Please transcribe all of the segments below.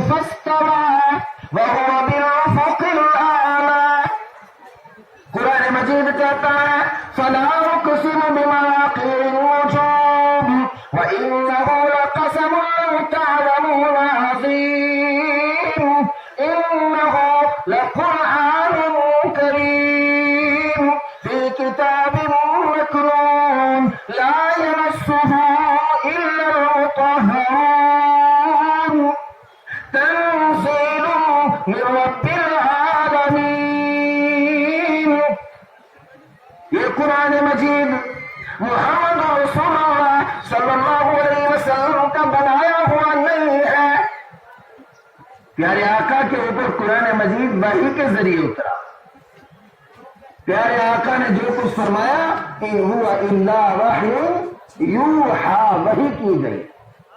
فاستوى وهو بالأفق الأعلى. قرآن مجید کہتا ہے فلا اقسم بمواقع النجوم وإنه لقسم لو تعلمون عظيم إنه لقرآن كريم في كتاب مكنون لا يمسه إلا المطهرون تنزيل من رب العالمين. یہ قرآن مجید محمد رسول اللہ صلی اللہ علیہ وسلم کا بنایا ہوا نہیں ہے. پیارے آقا کے اوپر قرآن مجید وحی کے ذریعے اترا. پیارے آقا نے جو کچھ فرمایا ان هو الا وحی یوحا، وحی کی گئی.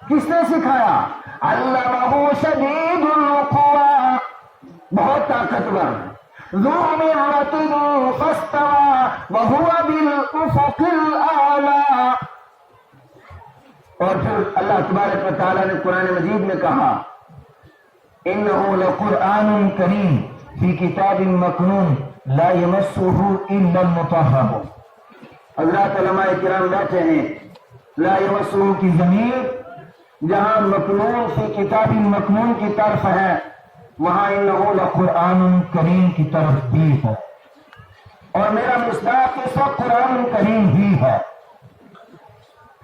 کس نے سکھایا؟ علمہ شدید القوی، بہت طاقتور، ذو مرۃ فاستوى وهو بالافق الاعلى. اور پھر اللہ تبارک و تعالیٰ نے قرآن مجید میں کہا انہ لقرآن کریم فی کتاب مکنون لا یمسہ الا المطہرون. حضرات علماء کرام بیٹھے ہیں، لا یمسہ کی ضمیر جہاں مکنون فی کتاب مکنون کی طرف ہے وہاں انہ لقرآن کریم کی طرف بھی ہے، اور میرا مصداق اس وقت قرآن کریم ہی ہے.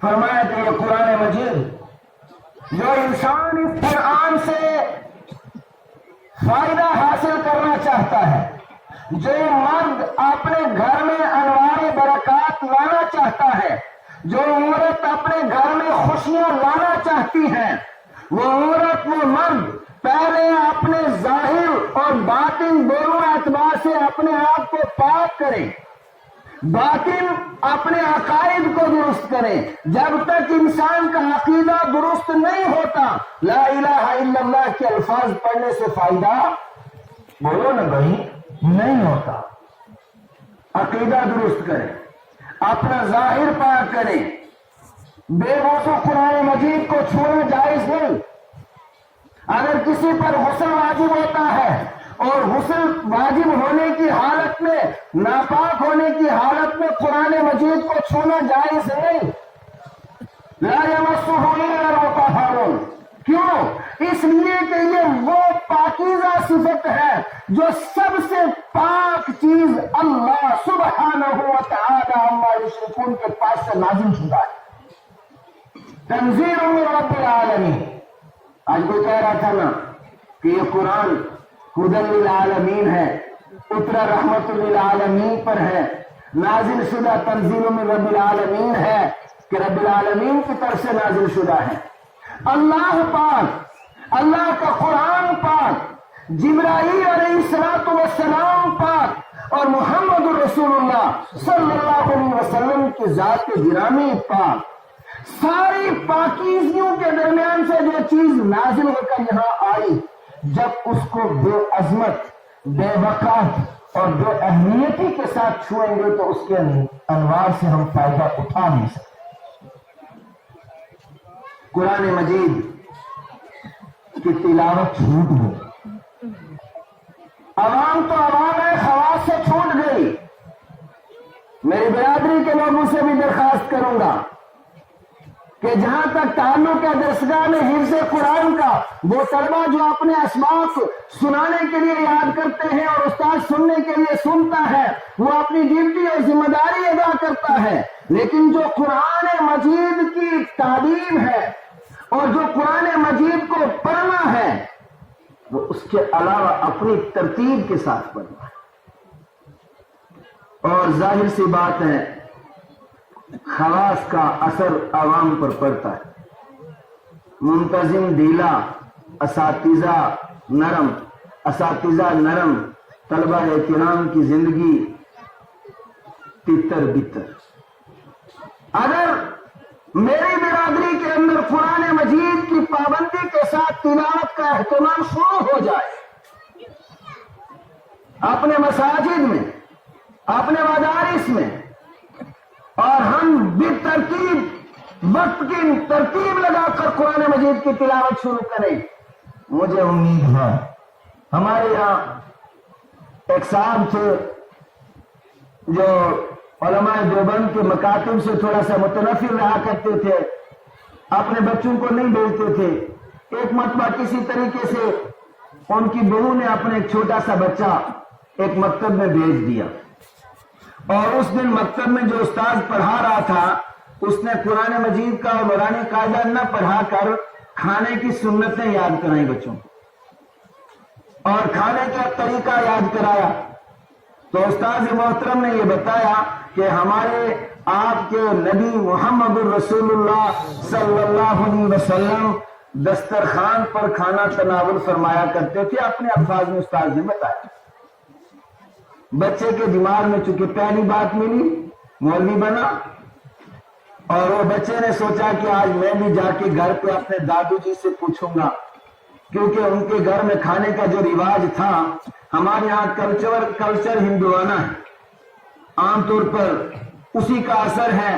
فرمایا کہ یہ قرآن مجید جو انسان اس قرآن سے فائدہ حاصل کرنا چاہتا ہے، جو مرد اپنے گھر میں انوار برکات لانا چاہتا ہے، جو عورت اپنے گھر میں خوشیاں لانا چاہتی ہے، وہ عورت وہ مرد پہلے اپنے ظاہر اور باطن دونوں اعتبار سے اپنے آپ کو پاک کرے، باطن اپنے عقائد کو درست کرے. جب تک انسان کا عقیدہ درست نہیں ہوتا لا الہ الا اللہ کے الفاظ پڑھنے سے فائدہ بولو نا بھائی نہیں ہوتا. عقیدہ درست کرے، اپنا ظاہر پاک کرے. بے وضو قرآن مجید کو چھوڑنا جائز نہیں. اگر کسی پر غسل واجب ہوتا ہے اور غسل واجب ہونے کی حالت میں ناپاک ہونے کی حالت میں قرآن مجید کو چھونا جائز نہیں. لا یمسہ الا المطہرون. کیوں؟ اس لیے کہ یہ وہ پاکیزہ صفت ہے جو سب سے پاک چیز اللہ سبحانہ و تعالی عما یشرکون کے پاس سے نازل شدہ ہے. تنزیل من رب العالمین. آج کوئی کہہ رہا تھا نا کہ یہ قرآن ہدی للعالمین ہے، اترا رحمت للعالمین پر ہے، نازل شدہ تنزیل من رب العالمین ہے کہ رب العالمین کی طرف سے نازل شدہ ہے. اللہ پاک، اللہ کا قرآن پاک، جبرائیل علیہ السلام پاک، اور محمد الرسول اللہ صلی اللہ علیہ وسلم کی ذات گرامی پاک. ساری پاکیزیوں کے درمیان سے جو چیز نازل ہو کر یہاں آئی، جب اس کو بے عظمت، بے وقار اور بے اہمیتی کے ساتھ چھوئیں گے تو اس کے انوار سے ہم فائدہ اٹھا نہیں سکتے. قرآن مجید کی تلاوت چھوٹ گئی. عوام تو عوام ہے، خواص سے چھوٹ گئی. میری برادری کے لوگوں سے بھی درخواست کروں گا کہ جہاں تک تعلق ہے درسگاہ میں حفظ قرآن کا، وہ طلبہ جو اپنے اسباق سنانے کے لیے یاد کرتے ہیں اور استاد سننے کے لیے سنتا ہے، وہ اپنی ڈیوٹی اور ذمہ داری ادا کرتا ہے. لیکن جو قرآن مجید کی تعلیم ہے اور جو قرآن مجید کو پڑھنا ہے وہ اس کے علاوہ اپنی ترتیب کے ساتھ پڑھنا ہے. اور ظاہر سی بات ہے خواص کا اثر عوام پر پڑتا ہے. منتظم ڈھیلا، اساتذہ نرم، طلبہ کرام کی زندگی تتر بتر. اگر میری برادری کے اندر قرآن مجید کی پابندی کے ساتھ تلاوت کا اہتمام شروع ہو جائے، اپنے مساجد میں، اپنے مدارس میں، اور ہم بے ترتیب وقت کی ترتیب لگا کر قرآن مجید کی تلاوت شروع کریں. مجھے امید ہے ہمارے یہاں ایک صاحب تھے جو علماء دیوبند کے مکاتب سے تھوڑا سا متنفر رہا کرتے تھے, اپنے بچوں کو نہیں بھیجتے تھے. ایک مرتبہ کسی طریقے سے ان کی بہو نے اپنے ایک چھوٹا سا بچہ ایک مکتب میں بھیج دیا, اور اس دن مکتب میں جو استاد پڑھا رہا تھا اس نے قرآن مجید کا اور نورانی قاعدہ نہ پڑھا کر کھانے کی سنتیں یاد کرائی بچوں کو, اور کھانے کا طریقہ یاد کرایا. تو استاد محترم نے یہ بتایا کہ ہمارے آپ کے نبی محمد الرسول اللہ صلی اللہ علیہ وسلم دسترخوان پر کھانا تناول فرمایا کرتے تھے. اپنے الفاظ میں استاد نے بتایا. بچے کے دماغ میں چونکہ پہلی بات ملی, مولوی بنا, اور وہ بچے نے سوچا کہ آج میں بھی جا کے گھر پہ اپنے دادو جی سے پوچھوں گا, کیونکہ ان کے گھر میں کھانے کا جو رواج تھا, ہمارے یہاں کلچر ہندوانہ ہے, عام طور پر اسی کا اثر ہے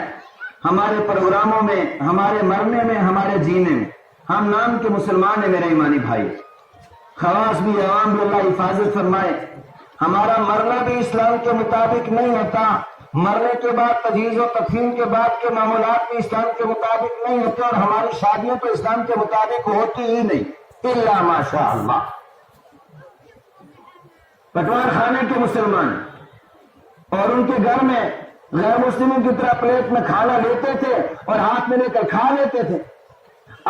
ہمارے پروگراموں میں, ہمارے مرنے میں, ہمارے جینے میں. ہم نام کے مسلمان ہیں میرے ایمانی بھائی, خواص بھی عوام بھی اللہ حفاظت فرمائے. ہمارا مرنا بھی اسلام کے مطابق نہیں ہوتا, مرنے کے بعد تجہیز و تکفین کے بعد کے معاملات بھی اسلام کے مطابق نہیں ہوتے, اور ہماری شادیاں تو اسلام کے مطابق ہوتی ہی نہیں, الا ماشاء اللہ. پٹوار خانے کے مسلمان اور ان کے گھر میں غیر مسلموں کی طرح پلیٹ میں کھانا لیتے تھے اور ہاتھ میں لے کر کھا لیتے تھے.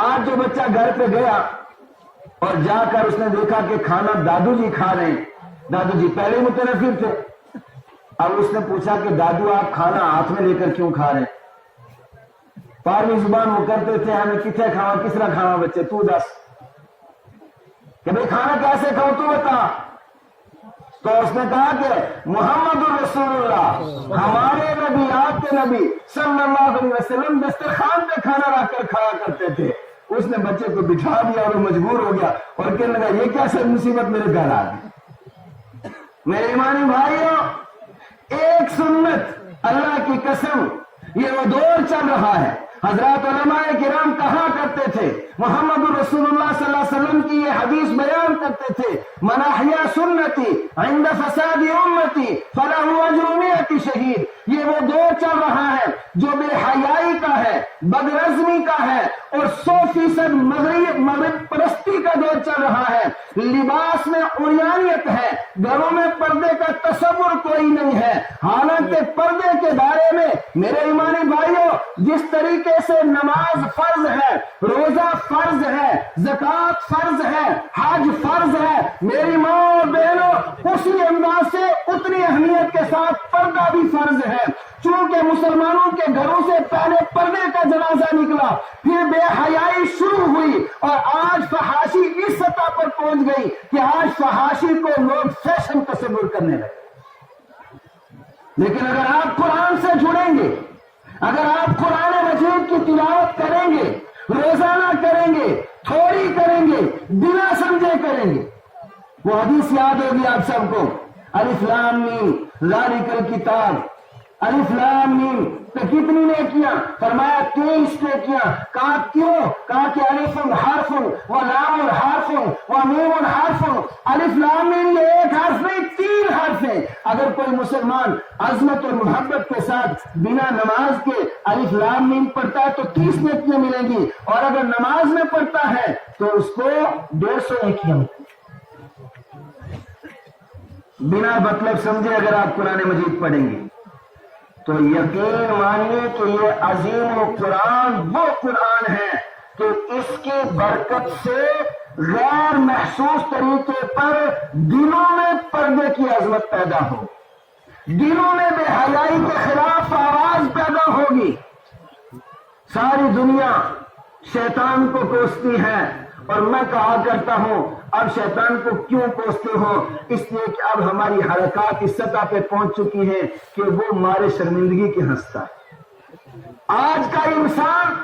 آج جو بچہ گھر پہ گیا اور جا کر اس نے دیکھا کہ کھانا دادو جی کھا رہے ہیں, دادو جی پہلے متنفر تھے, اب اس نے پوچھا کہ دادو آپ کھانا ہاتھ میں لے کر کیوں کھا رہے ہیں؟ پاروی زبان وہ کرتے تھے ہمیں کتنے کھاوا کس طرح کھاوا, بچے تو دس کہ بھائی کھانا کیسے کھاؤ تو بتا. تو اس نے کہا کہ محمد الرسول اللہ ہمارے نبی آپ کے نبی صلی اللہ علیہ وسلم دسترخوان پہ کھانا رکھ کر کھایا کرتے تھے. اس نے بچے کو بٹھا دیا اور وہ مجبور ہو گیا اور کہنے لگا یہ کیا سب مصیبت میرے گھر آ گئی. میرے ایمانی بھائیوں, ایک سنت اللہ کی قسم یہ وہ دور چل رہا ہے. حضرات علماء کرام کہا کرتے تھے, محمد رسول اللہ صلی اللہ علیہ وسلم کی یہ حدیث بیان کرتے تھے, من احیا سنتی عند فساد امتی فلہ اجر 100 شہید. یہ وہ دور چل رہا ہے جو بے حیائی کا ہے, بدرزمی کا ہے, اور 100% مغرب پرستی کا دور چل رہا ہے. لباس میں عریانیت ہے, گھروں میں پردے کا تصور کوئی نہیں ہے. حالانکہ پردے کے بارے میں میرے ایمانی بھائیوں جس طریقے سے نماز فرض ہے, روزہ فرض ہے, زکوٰۃ فرض ہے, حج فرض ہے, میری ماں اور بہنوں اسی انداز سے اتنی اہمیت کے ساتھ پردہ بھی فرض ہے. چونکہ مسلمانوں کے گھروں سے پہلے پردے کا جنازہ نکلا, پھر بے حیائی شروع ہوئی, اور آج فحاشی اس سطح پر پہنچ گئی کہ آج فحاشی کو لوگ فیشن تصور کرنے لگے. لیکن اگر آپ قرآن سے جڑیں گے, اگر آپ قرآن مجید کی تلاوت کریں گے, روزانہ کریں گے, تھوڑی کریں گے, بنا سمجھے کریں گے, وہ حدیث یاد ہوگی آپ سب کو, الف لام میم ذالک الکتاب, الف لام میم تو کتنی نیکیاں فرمایا 23 نیکیاں. کہا کیوں؟ کہا کہ الف حرف و لام حرف و میم حرف. الف لام میم یہ ایک حرف نہیں 3 حرف ہیں. اگر کوئی مسلمان عظمت اور محبت کے ساتھ بنا نماز کے الف لام میم پڑھتا ہے تو 30 نیکیاں ملیں گی, اور اگر نماز میں پڑھتا ہے تو اس کو 150 نیکیاں ملیں گی. بنا مطلب سمجھے اگر آپ قرآن مجید پڑھیں گے تو یقین مانیے کہ یہ عظیم و قرآن وہ قرآن ہے کہ اس کی برکت سے غیر محسوس طریقے پر دلوں میں پردے کی عظمت پیدا ہو, دلوں میں بے حیائی کے خلاف آواز پیدا ہوگی. ساری دنیا شیطان کو کوستی ہے, اور میں کہا کرتا ہوں اب شیطان کو کیوں کوستے ہو, اس لیے کہ اب ہماری حرکات اس سطح پہ پہنچ چکی ہیں کہ وہ ہمارے شرمندگی کے ہنستا ہے. آج کا انسان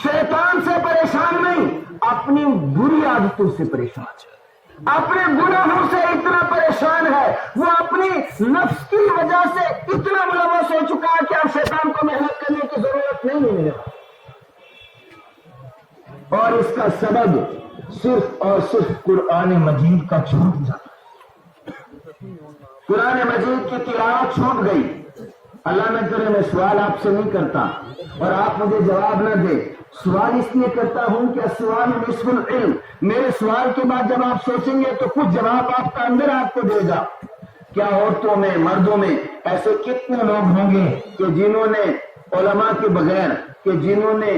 شیطان سے پریشان نہیں, اپنی بری عادتوں سے پریشان ہے, اپنے گناہوں سے اتنا پریشان ہے, وہ اپنی نفس کی وجہ سے اتنا ملوث ہو چکا ہے کہ اب شیطان کو محنت کرنے کی ضرورت نہیں ہے. اور اس کا سبب صرف اور صرف قرآن مجید کا چھوٹ جانا. قرآن مجید کی تلاوت چھوٹ گئی. اللہ نہ کرے میں سوال آپ سے نہیں کرتا اور آپ مجھے جواب نہ دے. سوال اس لیے کرتا ہوں کہ سوال نصف العلم. میرے سوال کے بعد جب آپ سوچیں گے تو کچھ جواب آپ کا اندر آپ کو دے گا. کیا عورتوں میں مردوں میں ایسے کتنے لوگ ہوں گے کہ جنہوں نے علماء کے بغیر کہ جنہوں نے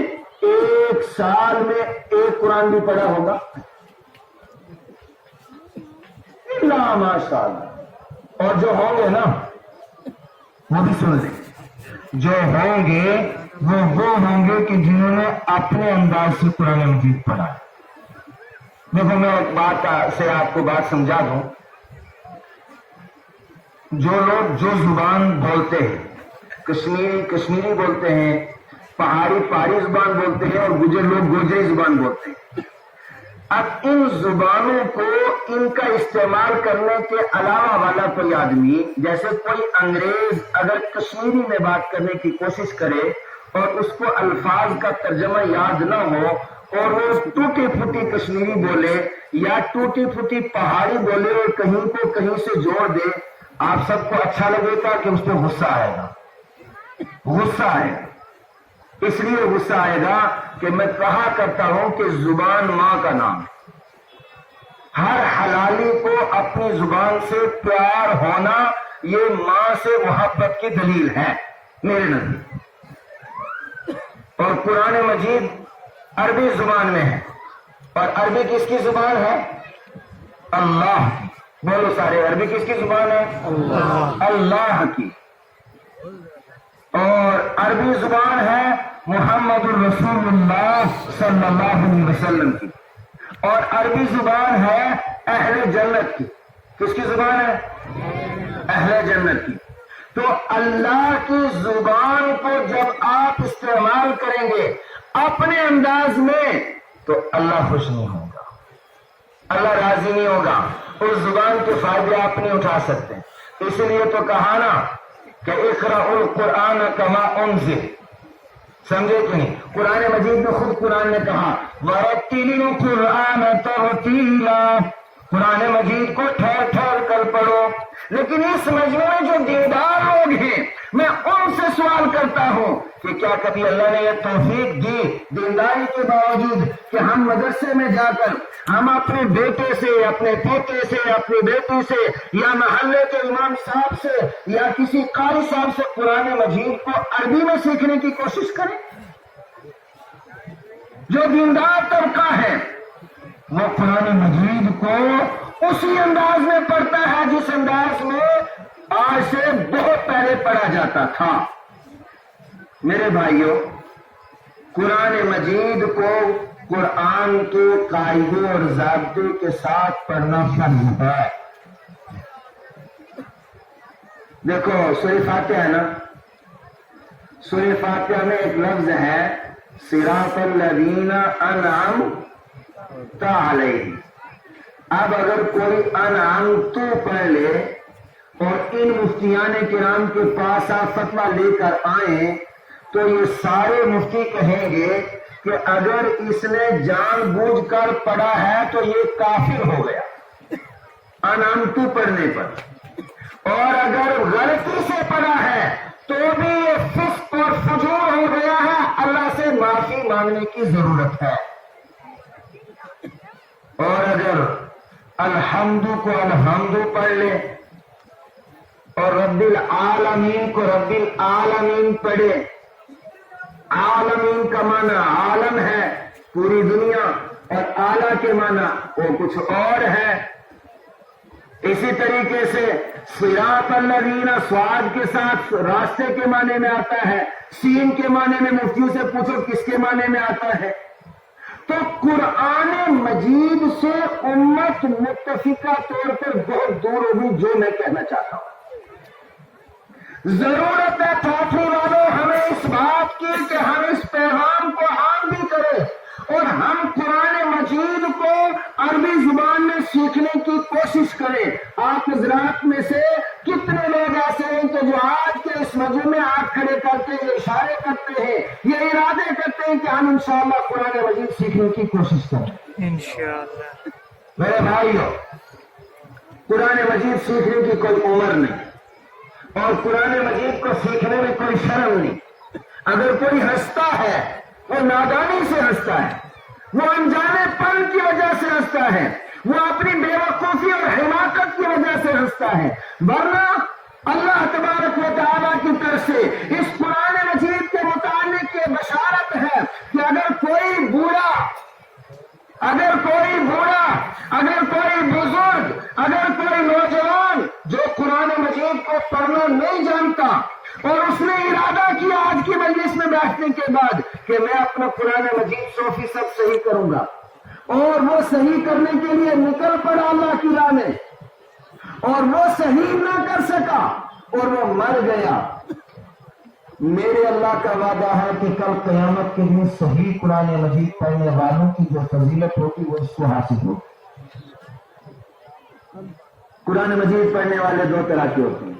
ایک سال میں ایک قرآن بھی پڑھا ہوگا؟ اللہ ماشاء اللہ. اور جو ہوں گے نا وہ بھی سن لیں. جو ہوں گے وہ ہوں گے کہ جنہوں نے اپنے انداز سے قرآن مجید پڑھا. دیکھو میں ایک بات سے آپ کو بات سمجھا دوں. جو لوگ جو زبان بولتے ہیں، کشمیری بولتے ہیں، پہاڑی زبان بولتے ہیں، اور گجر لوگ گوجری زبان بولتے ہیں. اب ان زبانوں کو ان کا استعمال کرنے کے علاوہ والا کوئی آدمی، جیسے کوئی انگریز اگر کشمیری میں بات کرنے کی کوشش کرے اور اس کو الفاظ کا ترجمہ یاد نہ ہو اور وہ ٹوٹی پھوٹی کشمیری بولے یا ٹوٹی پھوٹی پہاڑی بولے اور کہیں کو کہیں سے جوڑ دے، آپ سب کو اچھا لگے گا کہ اس پہ غصہ آئے گا؟ غصہ آئے گا. اس لیے غصہ آئے گا کہ میں کہا کرتا ہوں کہ زبان ماں کا نام ہے. ہر حلالی کو اپنی زبان سے پیار ہونا یہ ماں سے محبت کی دلیل ہے میرے نزدیک. اور قرآن مجید عربی زبان میں ہے. اور عربی کس کی زبان ہے؟ اللہ کی. بولو سارے، عربی کس کی زبان ہے؟ اللہ کی. اور عربی زبان ہے محمد الرسول اللہ صلی اللہ علیہ وسلم کی. اور عربی زبان ہے اہل جنت کی. کس کی زبان ہے؟ اہل جنت کی. تو اللہ کی زبان کو جب آپ استعمال کریں گے اپنے انداز میں تو اللہ خوش نہیں ہوگا، اللہ راضی نہیں ہوگا. اس زبان کے فائدے آپ نہیں اٹھا سکتے. اس لیے تو کہا نا کہ اقرأوا القرآن کما انزل. سمجھے کہ نہیں؟ قرآن مجید میں خود قرآن نے کہا وَرَتِّلِ الْقُرْآنَ تَرْتِيلًا. قرآن مجید کو ٹھہر ٹھہر کر پڑھو. لیکن اس مجمع میں جو دیندار لوگ ہیں میں ان سے سوال کرتا ہوں کہ کیا کبھی اللہ نے یہ توفیق دی دینداری کے باوجود کہ ہم مدرسے میں جا کر ہم اپنے بیٹے سے، اپنے پوتے سے، اپنی بیٹی سے یا محلے کے امام صاحب سے یا کسی قاری صاحب سے قرآن مجید کو عربی میں سیکھنے کی کوشش کریں؟ جو دیندار طبقہ ہے وہ قرآن مجید کو اسی انداز میں پڑھتا ہے جس انداز میں آج سے بہت پہلے پڑھا جاتا تھا. میرے بھائیوں، قرآن مجید کو قرآن کے قاعدے اور ضابطے کے ساتھ پڑھنا فرض ہے. دیکھو سورہ فاتحہ ہے نا، سورہ فاتحہ میں ایک لفظ ہے صراط الذین انعمت علیہم. اب اگر کوئی انعمت پڑھ لے اور ان مفتیان کرام کے پاس آپ فتویٰ لے کر آئیں تو یہ سارے مفتی کہیں گے کہ اگر اس نے جان بوجھ کر پڑھا ہے تو یہ کافر ہو گیا انعمت پڑھنے پر، اور اگر غلطی سے پڑھا ہے تو بھی یہ فسق اور فجور ہو گیا ہے، اللہ سے معافی مانگنے کی ضرورت ہے. اور اگر الحمد کو الحمد پڑھ لے اور رب العالمین کو رب العالمین پڑھے. عالمین کا معنی عالم ہے پوری دنیا، اور اعلیٰ کے معنی وہ کچھ اور ہے. اسی طریقے سے صراط الذین صاد کے ساتھ راستے کے معنی میں آتا ہے، سین کے معنی میں مفتیوں سے پوچھو کس کے معنی میں آتا ہے. تو قرآن مجید سے امت متفقہ طور پر بہت دور ہوگی. جو میں کہنا چاہتا ہوں ضرورت ہے ٹھاٹھی والوں ہمیں اس بات کی کہ ہم اس پیغام کو عام بھی کریں اور ہم قرآن مجید کو عربی زبان میں سیکھنے کی کوشش کریں. آپ حضرات میں سے کتنے لوگ ایسے ہیں کہ جو آج کے اس مجمع میں ہاتھ کھڑے کر کے یہ اشارے کرتے ہیں، یہ ارادے کرتے ہیں ہیں کہ ہم انشاءاللہ قرآن مجید سیکھنے کی کوشش کریں انشاءاللہ۔ میرے بھائیو، قرآن مجید سیکھنے کی کوئی عمر نہیں، اور قرآن مجید کو سیکھنے میں کوئی شرم نہیں۔ اگر کوئی ہنستا ہے وہ نادانی سے ہنستا ہے، وہ انجانے پن کی وجہ سے ہنستا ہے، وہ اپنی بے وقوفی اور حماقت کی وجہ سے ہنستا ہے، ورنہ اللہ تبارک و تعالیٰ کی طرف سے اس قرآن مجید کے متعلق یہ بشارت ہے کہ اگر کوئی بوڑھا، اگر کوئی بزرگ، اگر کوئی نوجوان جو قرآن مجید کو پڑھنا نہیں جانتا اور اس نے ارادہ کیا آج کی مجلس میں بیٹھنے کے بعد کہ میں اپنا قرآن مجید 100% صحیح کروں گا، اور وہ صحیح کرنے کے لیے نکل پڑا اللہ کی راہ میں، اور وہ صحیح نہ کر سکا اور وہ مر گیا، میرے اللہ کا وعدہ ہے کہ کل قیامت کے دن صحیح قرآن مجید پڑھنے والوں کی جو فضیلت ہوگی وہ اس کو حاصل ہوگی۔ قرآن مجید پڑھنے والے دو طرح کے ہوتے ہیں،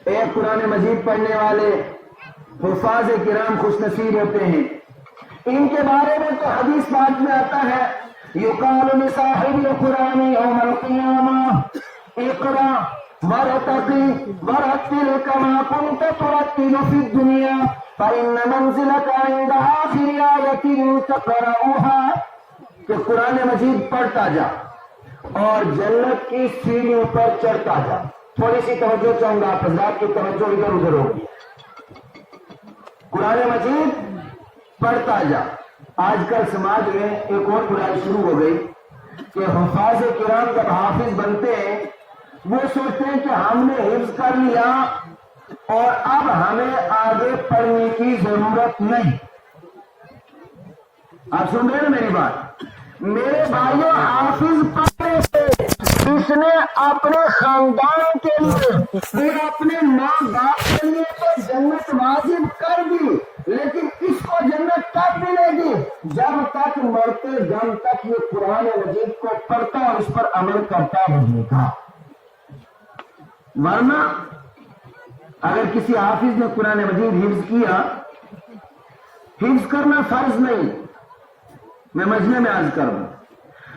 ایک قرآن مجید پڑھنے والے حفاظ کرام خوش نصیب ہوتے ہیں، ان کے بارے میں تو حدیث پاک میں آتا ہے یقال لصاحب القرآن یوم القیامہ اقرا ورتقی ورتل کما کنت ترتل فی الدنیا فإن منزلک عند آخر آیۃ تقرؤها، کہ قرآن مجید پڑھتا جا اور جنت کی سیڑھیوں پر چڑھتا جا۔ تھوڑی سی توجہ چاہوں گا، آپ حضرات کی توجہ ادھر ادھر ہوگی۔ قرآن مجید پڑھتا جا۔ آج کل سماج میں ایک اور برائی شروع ہو گئی کہ حفاظ کرام جب حافظ بنتے ہیں وہ سوچتے ہیں کہ ہم نے حفظ کر لیا اور اب ہمیں آگے پڑھنے کی ضرورت نہیں۔ آپ سن رہے ہیں میری بات؟ میرے بھائیوں، حافظ پڑھنے سے اس نے اپنے خاندان کے لیے اور اپنے ماں باپ کے لیے تو جنت واجب کر دی، لیکن اس کو جنت کب ملے گی؟ جب تک مرتے دم تک یہ قرآن مجید کو پڑھتا اور اس پر عمل کرتا رہے گا۔ ورنہ اگر کسی حافظ نے قرآن مجید حفظ کیا، حفظ کرنا فرض نہیں، میں مجمع میں عرض کروں،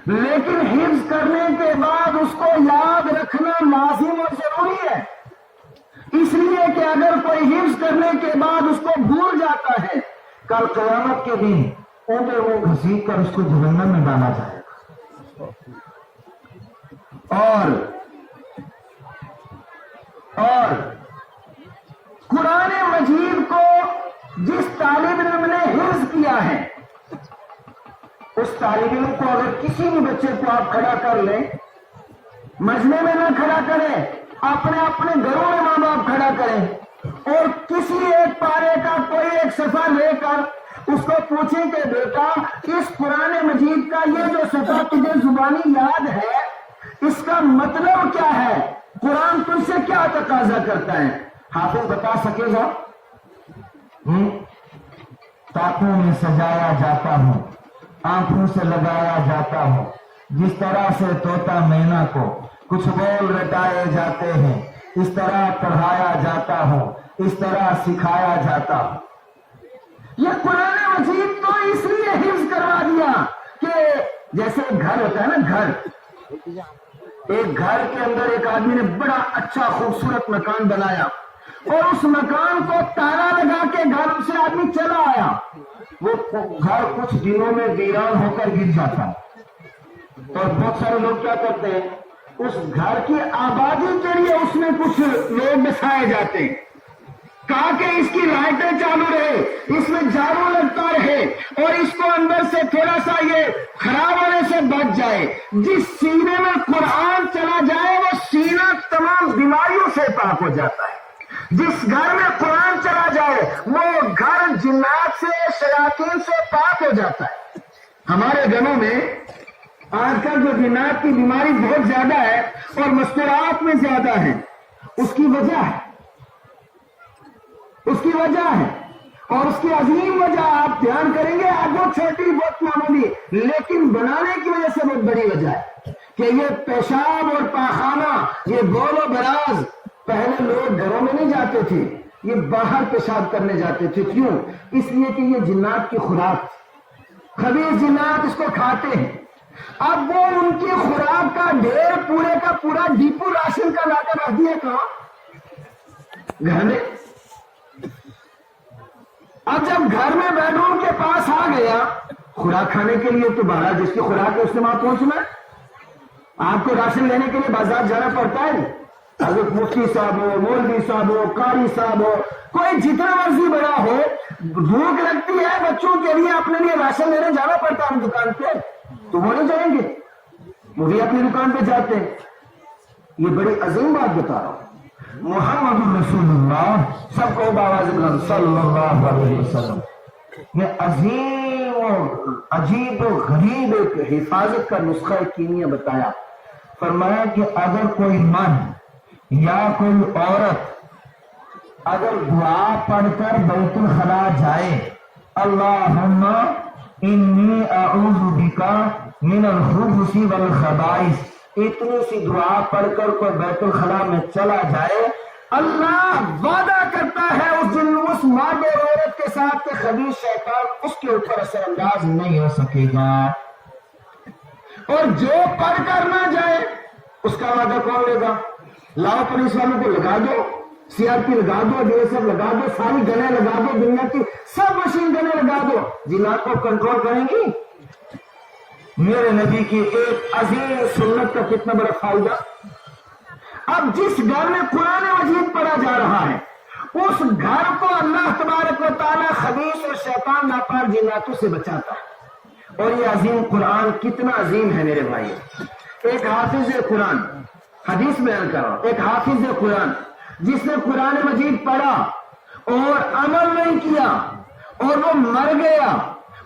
لیکن حفظ کرنے کے بعد اس کو یاد رکھنا لازم اور ضروری ہے، اس لیے کہ اگر کوئی حفظ کرنے کے بعد اس کو بھول جاتا ہے، کل قیامت کے دن اونٹے وہ گھسیٹ کر اس کو جہنم میں ڈالا جائے گا۔ اور قرآن مجید کو جس طالب علم نے حفظ کیا ہے، اس طالب علم کو اگر کسی بھی بچے کو آپ کھڑا کر لیں، مجمع میں نہ کھڑا کریں، اپنے اپنے گھروں میں ماں باپ کھڑا کریں اور کسی ایک پارے کا کوئی ایک صفحہ لے کر اس کو پوچھیں کہ بیٹا اس قرآن مجید کا یہ جو صفحہ تجھے زبانی یاد ہے اس کا مطلب کیا ہے، قرآن تجھ سے کیا تقاضا کرتا ہے، حافظ بتا سکے گا؟ تاکوں میں سجایا جاتا ہوں، آنکھوں سے لگایا جاتا ہوں، جس طرح سے طوطا مینا کو کچھ بول رٹائے جاتے ہیں، اس طرح پڑھایا جاتا ہوں، اس طرح سکھایا جاتا ہوں۔ یہ قرآن مجید تو اس لیے حفظ کروا دیا کہ جیسے گھر ہوتا ہے نا، گھر، ایک گھر کے اندر ایک آدمی نے بڑا اچھا خوبصورت مکان بنایا اور اس مکان کو تالا لگا کے گھر سے آدمی چلا آیا، وہ گھر کچھ دنوں میں ویران ہو کر گر جاتا ہے، اور بہت سارے لوگ کیا کرتے ہیں، اس گھر کی آبادی کے لیے اس میں کچھ لوگ بسائے جاتے ہیں، کہا کہ اس کی لائٹیں چالو رہے، اس میں جارو لگتا رہے اور اس کو اندر سے تھوڑا سا یہ خراب ہونے سے بچ جائے۔ جس سینے میں قرآن چلا جائے وہ سینہ تمام بیماریوں سے پاک ہو جاتا ہے، جس گھر میں قرآن چلا جائے وہ گھر جنات سے، شیاطین سے پاک ہو جاتا ہے۔ ہمارے گھروں میں آج کل جو جنات کی بیماری بہت زیادہ ہے اور مستورات میں زیادہ ہے، اس کی وجہ ہے، اور اس کی عظیم وجہ آپ دھیان کریں گے، بہت چھوٹی بہت معمولی لیکن بنانے کی وجہ سے بہت بڑی وجہ ہے کہ یہ پیشاب اور پاخانہ، یہ بول و براز، پہلے لوگ گھروں میں نہیں جاتے تھے، یہ باہر پیشاب کرنے جاتے تھے. کیوں؟ اس لیے کہ یہ جنات کی خوراک، خبیث جنات اس کو کھاتے ہیں. اب وہ ان کی خوراک کا ڈھیر پورے کا پورا ڈیپو راشن کا لا کر رکھ دیا کہاں؟ گھر میں. اب جب گھر میں بیڈ روم کے پاس آ گیا خوراک کھانے کے لیے، تو باہر جس کی خوراک ہے اس نے وہاں پہنچنا ہے. آپ کو راشن لینے کے لیے بازار جانا پڑتا ہے. اگر مفتی صاحب ہو، مولوی صاحب ہو، قاری صاحب ہو، کوئی جتنا مرضی بڑا ہو، بھوک لگتی ہے بچوں کے لیے اپنے لیے راشن لینے جانا پڑتا ہے دکان پہ، تو وہ نہیں جائیں گے، وہ بھی اپنی دکان پہ جاتے ہیں. یہ بڑی عظیم بات بتا رہا ہوں. محمد رسول اللہ سب کو بآواز بلند صلی اللہ علیہ وسلم. یہ عظیم اور عجیب و غریب ایک حفاظت کا نسخہ کیمیا بتایا. فرمایا کہ اگر کوئی مرد یا کوئی عورت اگر دعا پڑھ کر بیت الخلا جائے، اللہم انی اعوذ بک من الخبث والخبائث، اتنی سی دعا پڑھ کر کوئی بیت الخلا میں چلا جائے، اللہ وعدہ کرتا ہے اس دن اس مرد اور عورت کے ساتھ کہ خبیث شیطان اس کے اوپر اثر انداز نہیں ہو سکے گا. اور جو پڑھ کر نہ جائے اس کا وعدہ کون لے گا؟ لاؤ پولیس والوں کو لگا دو، سی آر پی لگا دو، بی ایس ایف لگا دو، ساری گنیں لگا دو، دنیا کی سب مشین گنیں لگا دو، جنات کو کنٹرول کریں گی؟ میرے نبی کی ایک عظیم سنت کا کتنا بڑا فائدہ. اب جس گھر میں قرآن مجید پڑھا جا رہا ہے اس گھر کو اللہ تبارک و تعالیٰ خبیث اور شیطان ناپاک جناتوں سے بچاتا ہے. اور یہ عظیم قرآن کتنا عظیم ہے میرے بھائی. ایک حافظ قرآن، حدیث بیان کر رہا ہوں، ایک حافظ قرآن جس نے قرآن مجید پڑھا اور عمل نہیں کیا اور وہ مر گیا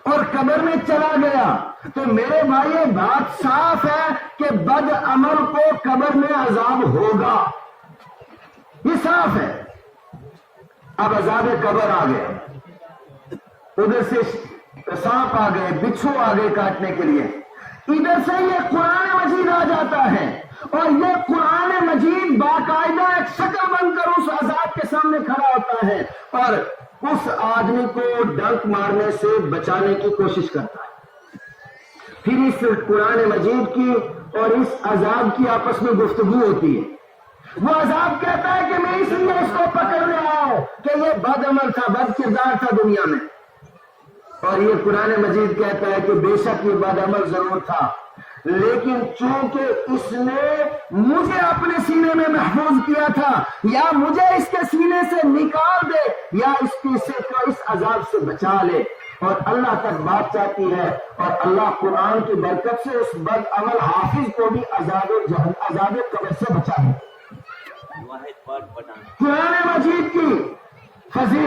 اور قبر میں چلا گیا، تو میرے بھائی بات صاف ہے کہ بد عمل کو قبر میں عذاب ہوگا، یہ صاف ہے. اب عذاب قبر آ گیا، ادھر سے سانپ آ گئے، بچھو آ گئے کاٹنے کے لیے، ادھر سے یہ قرآن مجید آ جاتا ہے اور یہ قرآن مجید باقاعدہ ایک شکل بن کر اس عذاب کے سامنے کھڑا ہوتا ہے اور اس آدمی کو ڈنک مارنے سے بچانے کی کوشش کرتا ہے. پھر اس قرآن مجید کی اور اس عذاب کی آپس میں گفتگو ہوتی ہے. وہ عذاب کہتا ہے کہ میں اس لیے اس کو پکڑنے آیا ہوں کہ یہ بد عمل تھا، بد کردار تھا دنیا میں، اور یہ قرآن مجید کہتا ہے کہ بے شک یہ بد عمل ضرور تھا، لیکن چونکہ اس نے مجھے اپنے سینے میں محفوظ کیا تھا، یا مجھے اس کے سینے سے نکال دے یا اس عذاب سے بچا لے. اور اللہ تک بات چاہتی ہے اور اللہ قرآن کی برکت سے اس بد عمل حافظ کو بھی عذاب قبر سے بچا لے. قرآن مجید کی فضیلت